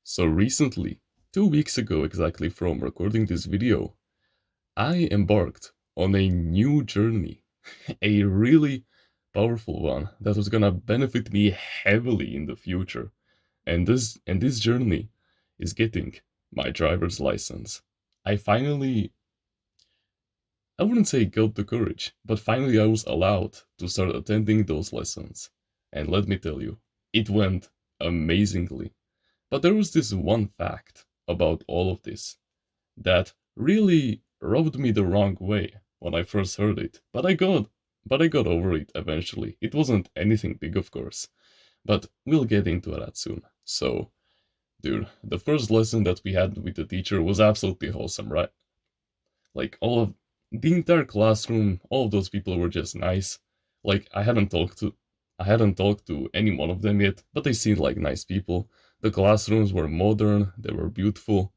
So recently, 2 weeks ago exactly from recording this video, I embarked on a new journey, a really powerful one that was gonna benefit me heavily in the future. And this journey is getting my driver's license. I finally, I wouldn't say got the courage, but finally I was allowed to start attending those lessons. And let me tell you, it went amazingly. But there was this one fact about all of this that really rubbed me the wrong way when I first heard it. But I got over it eventually. It wasn't anything big, of course, but we'll get into that soon. So, dude, the first lesson that we had with the teacher was absolutely wholesome, right? Like all of the entire classroom, all of those people were just nice. Like I hadn't talked to any one of them yet, but they seemed like nice people. The classrooms were modern, they were beautiful,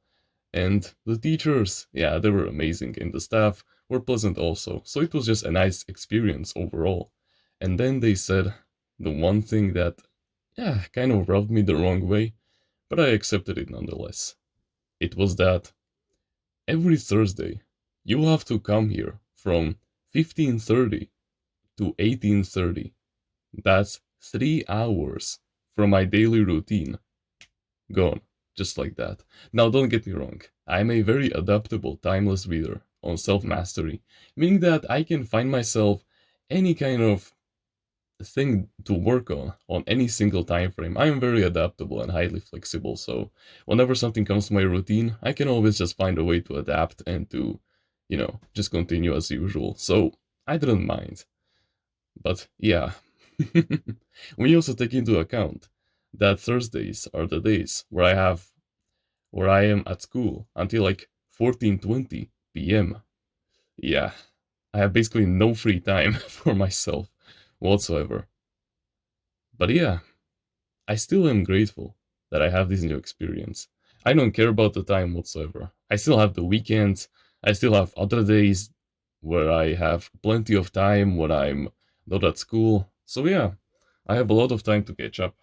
and the teachers, yeah, they were amazing, and the staff were pleasant also. So it was just a nice experience overall. And then they said the one thing that, yeah, kind of rubbed me the wrong way, but I accepted it nonetheless. It was that every Thursday you'll have to come here from 15:30 to 18:30. That's 3 hours from my daily routine gone, just like that. Now, don't get me wrong, I'm a very adaptable, timeless reader on self mastery, meaning that I can find myself any kind of thing to work on any single time frame. I am very adaptable and highly flexible, so whenever something comes to my routine, I can always just find a way to adapt and to, just continue as usual. So I didn't mind. But yeah, when you also take into account that Thursdays are the days where I am at school until like 14:20 p.m. Yeah, I have basically no free time for myself whatsoever. But yeah, I still am grateful that I have this new experience. I don't care about the time whatsoever. I still have the weekends, I still have other days where I have plenty of time when I'm not at school. So yeah, I have a lot of time to catch up.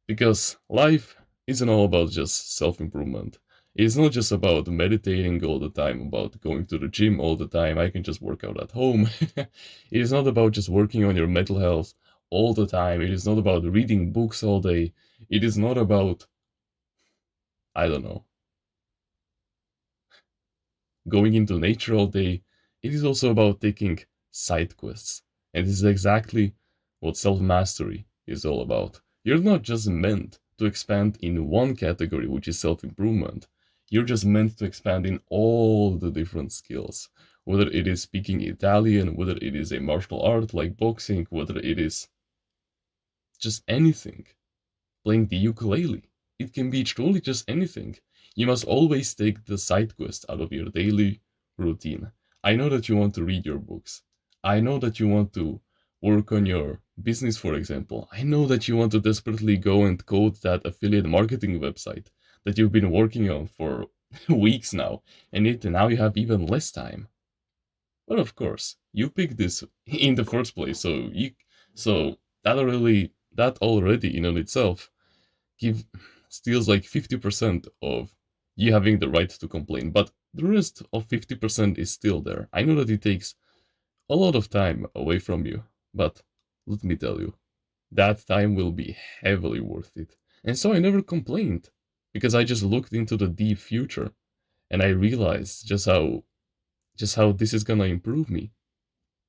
Because life isn't all about just self improvement. It's not just about meditating all the time, about going to the gym all the time. I can just work out at home. It is not about just working on your mental health all the time. It is not about reading books all day. It is not about, I don't know, going into nature all day. It is also about taking side quests. And this is exactly what self mastery is all about. You're not just meant to expand in one category, which is self improvement. You're just meant to expand in all the different skills. Whether it is speaking Italian, whether it is a martial art like boxing, whether it is just anything, playing the ukulele. It can be truly just anything. You must always take the side quest out of your daily routine. I know that you want to read your books. I know that you want to work on your business, for example. I know that you want to desperately go and code that affiliate marketing website that you've been working on for weeks now, and now you have even less time. But of course, you picked this in the first place, so that already in on itself give steals like 50% of you having the right to complain, but the rest of 50% is still there. I know that it takes a lot of time away from you, but let me tell you, that time will be heavily worth it. And so I never complained, because I just looked into the deep future and I realized just how this is gonna improve me.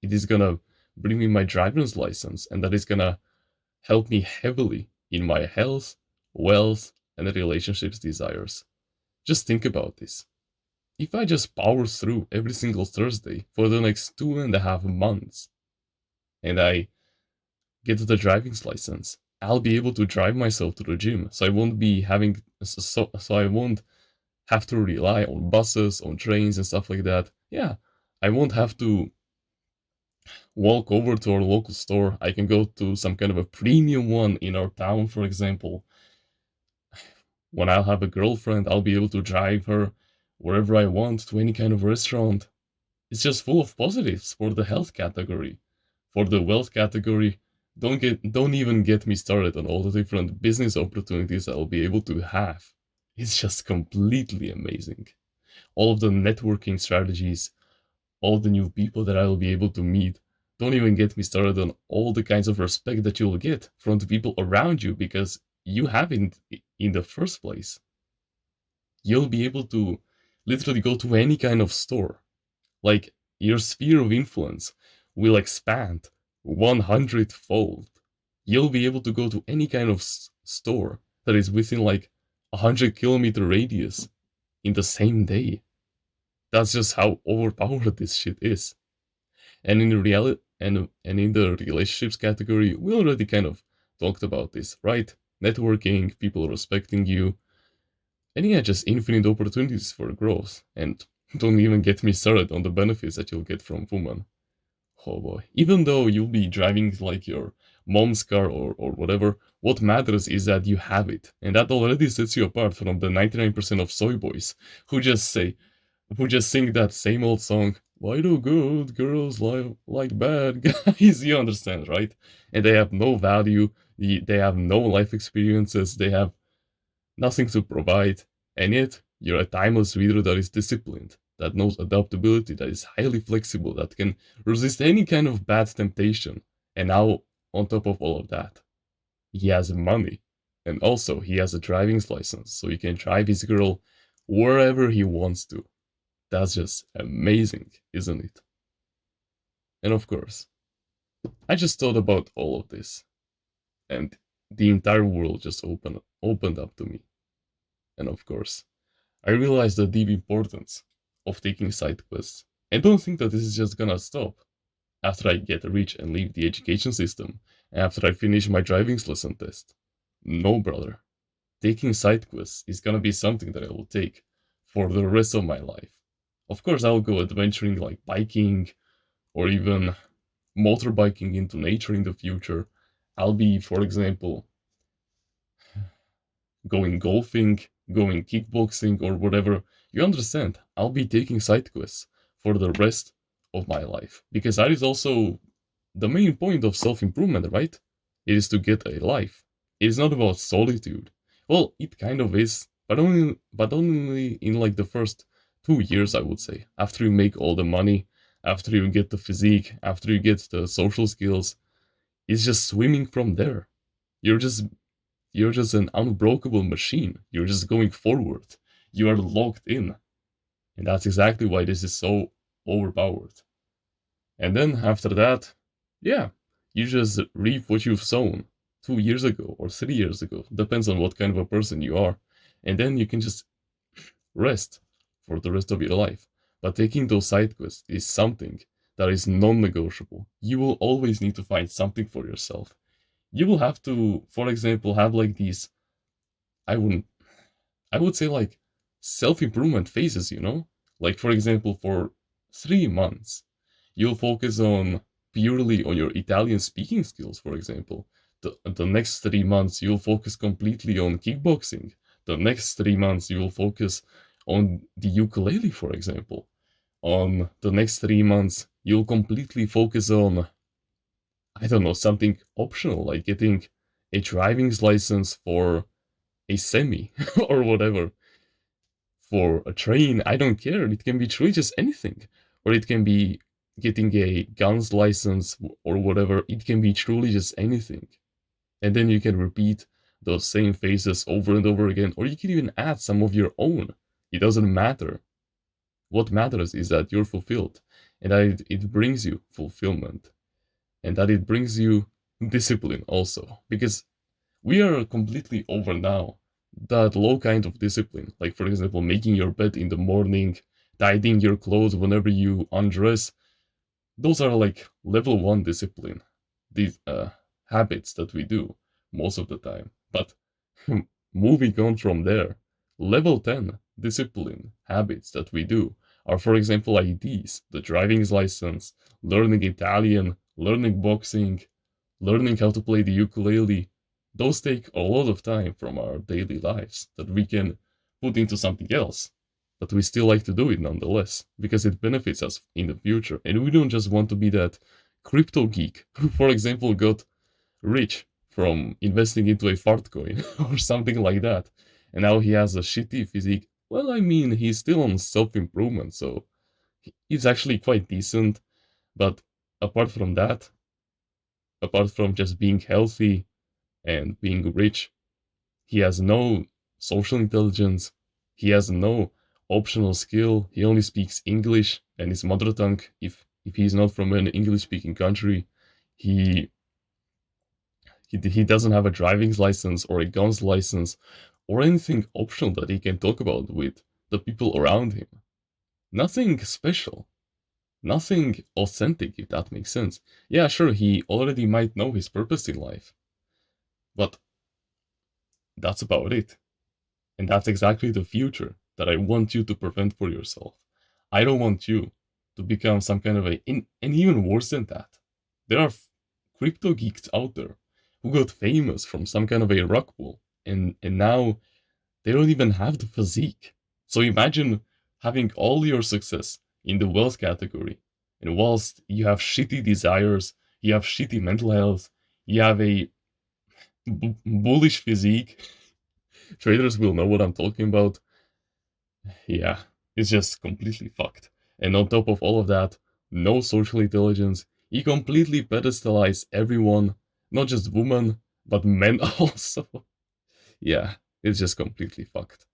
It is gonna bring me my driver's license, and that is gonna help me heavily in my health, wealth, and relationships desires. Just think about this. If I just power through every single Thursday for the next 2.5 months and I get the driving's license, I'll be able to drive myself to the gym. So I won't be having so I won't have to rely on buses, on trains and stuff like that. Yeah, I won't have to walk over to our local store. I can go to some kind of a premium one in our town, for example. When I'll have a girlfriend, I'll be able to drive her wherever I want to any kind of restaurant. It's just full of positives for the health category. For the wealth category, don't even get me started on all the different business opportunities I'll be able to have. It's just completely amazing. All of the networking strategies, all the new people that I will be able to meet. Don't even get me started on all the kinds of respect that you'll get from the people around you because you have it in the first place. You'll be able to literally go to any kind of store. Like, your sphere of influence will expand 100-fold. You'll be able to go to any kind of store that is within like 100-kilometer radius in the same day. That's just how overpowered this shit is. And in the reality and in the relationships category, we already kind of talked about this, right? Networking, people respecting you, and yeah, just infinite opportunities for growth. And don't even get me started on the benefits that you'll get from women. Oh boy. Even though you'll be driving like your mom's car or whatever, what matters is that you have it. And that already sets you apart from the 99% of soy boys who just say, who just sing that same old song, why do good girls like bad guys? You understand, right? And they have no value, they have no life experiences, they have nothing to provide, and yet you're a timeless reader that is disciplined, that knows adaptability, that is highly flexible, that can resist any kind of bad temptation. And now, on top of all of that, he has money. And also, he has a driving license, so he can drive his girl wherever he wants to. That's just amazing, isn't it? And of course, I just thought about all of this, and the entire world just opened up to me. And of course, I realized the deep importance of taking side quests. And don't think that this is just gonna stop after I get rich and leave the education system, and after I finish my driving lesson test. No, brother. Taking side quests is gonna be something that I will take for the rest of my life. Of course, I'll go adventuring like biking or even motorbiking into nature in the future. I'll be, for example, going golfing, going kickboxing, or whatever. You understand? I'll be taking side quests for the rest of my life because that is also the main point of self improvement, right? It is to get a life. It is not about solitude. Well, it kind of is, but only in like the first 2 years, I would say. After you make all the money, after you get the physique, after you get the social skills, it's just swimming from there. You're just you're just an unbreakable machine. You're just going forward. You are locked in. And that's exactly why this is so overpowered. And then after that, yeah, you just reap what you've sown 2 years ago or 3 years ago. Depends on what kind of a person you are. And then you can just rest for the rest of your life. But taking those side quests is something that is non negotiable. You will always need to find something for yourself. You will have to, for example, have like these, I wouldn't, I would say like self improvement phases, you know? Like, for example, for 3 months, you'll focus on purely on your Italian speaking skills, for example. The next 3 months, you'll focus completely on kickboxing. The next 3 months, you'll focus on the ukulele, for example. On the next 3 months, you'll completely focus on, I don't know, something optional, like getting a driving license for a semi or whatever. For a train, I don't care. It can be truly just anything. Or it can be getting a guns license or whatever. It can be truly just anything. And then you can repeat those same phases over and over again. Or you can even add some of your own. It doesn't matter. What matters is that you're fulfilled and that it brings you fulfillment and that it brings you discipline also. Because we are completely over now that low kind of discipline, like for example, making your bed in the morning, tidying your clothes whenever you undress. Those are like level 1 discipline, these habits that we do most of the time. But moving on from there, level 10 discipline habits that we do are, for example, like these: the driving license, learning Italian, learning boxing, learning how to play the ukulele. Those take a lot of time from our daily lives that we can put into something else. But we still like to do it nonetheless, because it benefits us in the future. And we don't just want to be that crypto geek who, for example, got rich from investing into a fart coin or something like that. and now he has a shitty physique. Well, I mean, he's still on self-improvement, so he's actually quite decent. But apart from that, apart from just being healthy and being rich, he has no social intelligence. He has no optional skill. He only speaks English and his mother tongue. If he's not from an English-speaking country, he he doesn't have a driving license or a guns license or anything optional that he can talk about with the people around him. Nothing special. Nothing authentic, if that makes sense. Yeah, sure, he already might know his purpose in life, but that's about it. And that's exactly the future that I want you to prevent for yourself. I don't want you to become some kind of and even worse than that. There are crypto geeks out there who got famous from some kind of a rug pull, and now they don't even have the physique. So imagine having all your success in the wealth category, and whilst you have shitty desires, you have shitty mental health, you have a bullish physique. Traders will know what I'm talking about. Yeah, it's just completely fucked. And on top of all of that, no social intelligence. He completely pedestalized everyone, not just women, but men also. Yeah, it's just completely fucked.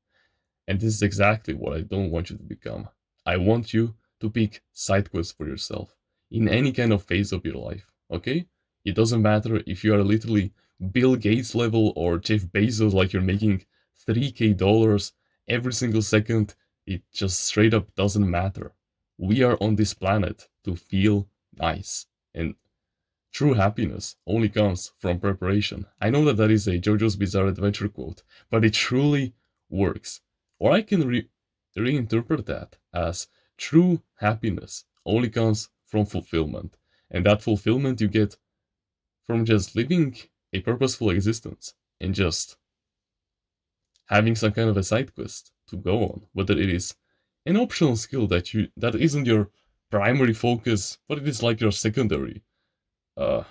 And this is exactly what I don't want you to become. I want you to pick side quests for yourself in any kind of phase of your life, okay? It doesn't matter if you are literally Bill Gates level or Jeff Bezos, like you're making $3K every single second. It just straight up doesn't matter. We are on this planet to feel nice. And true happiness only comes from preparation. I know that that is a JoJo's Bizarre Adventure quote, but it truly works. Or I can reinterpret that as true happiness only comes from fulfillment. And that fulfillment you get from just living a purposeful existence and just having some kind of a side quest to go on, whether it is an optional skill that isn't your primary focus, but it is like your secondary uh,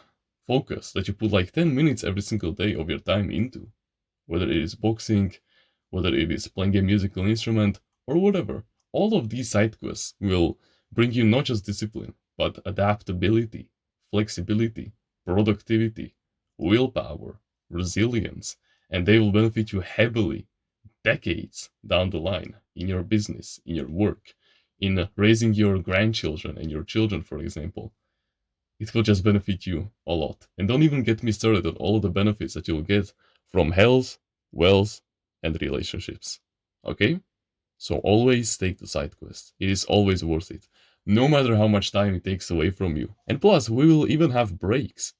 focus that you put like 10 minutes every single day of your time into, whether it is boxing, whether it is playing a musical instrument, or whatever. All of these side quests will bring you not just discipline, but adaptability, flexibility, productivity, willpower, resilience, and they will benefit you heavily decades down the line in your business, in your work, in raising your grandchildren and your children, for example. It will just benefit you a lot. And don't even get me started on all the benefits that you'll get from health, wealth, and relationships. Okay? So always take the side quest. It is always worth it. No matter how much time it takes away from you. And plus, we will even have breaks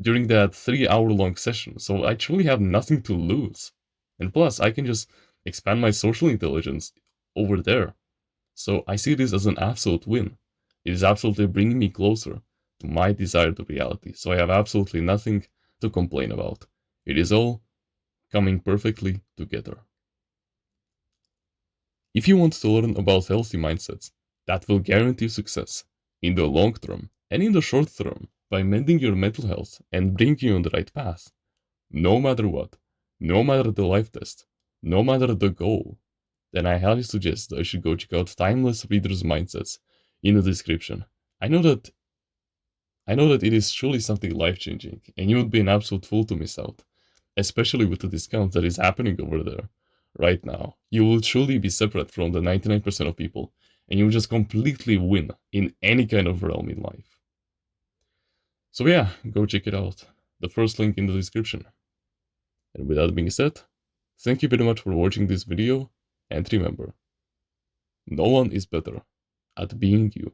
during that 3 hour long session. So I truly have nothing to lose. And plus, I can just expand my social intelligence over there. So I see this as an absolute win. It is absolutely bringing me closer to my desired reality. So I have absolutely nothing to complain about. It is all coming perfectly together. If you want to learn about healthy mindsets that will guarantee success in the long term and in the short term by mending your mental health and bringing you on the right path, no matter what, no matter the life test, no matter the goal, then I highly suggest that you should go check out Timeless Readers Mindsets in the description. I know that it is truly something life-changing, and you would be an absolute fool to miss out, especially with the discount that is happening over there right now. You will truly be separate from the 99% of people, and you will just completely win in any kind of realm in life. So yeah, go check it out. The first link in the description. And with that being said, thank you very much for watching this video, and remember, no one is better at being you